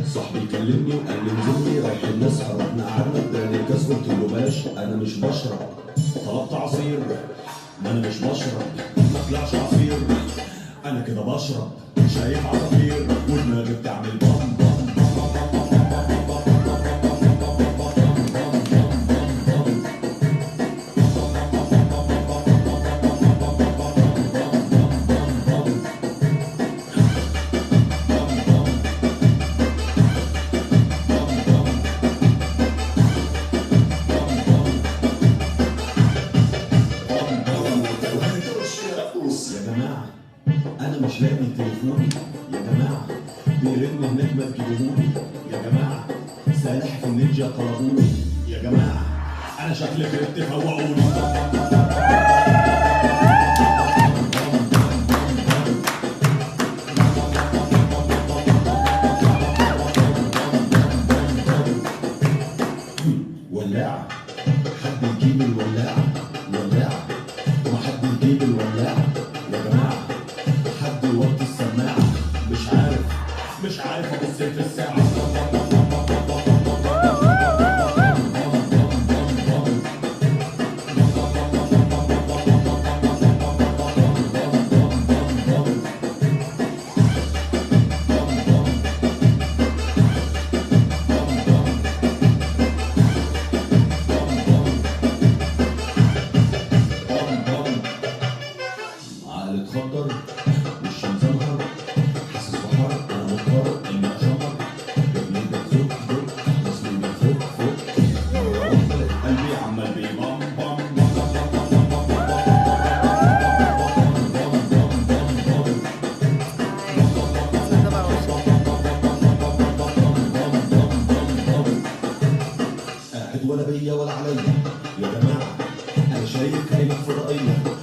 صاحبي كلمني وقال لي انزلني رايحين نسهر، احنا قعدنا اداني الكاس قلت له بلاش انا مش بشرب. طلبت عصير ما انا مش بشرب، ما طلعش عصير انا كده بشرب. شايف عصافير ودماغي بتعمل بام بام يا جماعة. أنا مش لاقي تليفوني يا جماعة، بيرن هناك ما تجيبوهولي يا جماعة، سلاحف النينجا طلبوني يا جماعة، أنا شكلي كرهت فوقوني. ولاعة حد يجيب الولاعة، ولاعة وما حد يجيب الولاعة يا جماعة، حد يوطي السماعة. مش عارف ابص في الساعة. عقل اتخدر وشي مزمهر، حاسس بحر انا مضطر اني اشمر، رجلي بتزق زق جسمي بيفك فك، قلبي عمال بيبم بم قاعد ولا بيا ولا عليا يا جماعة، انا شايف كائنات فضائية.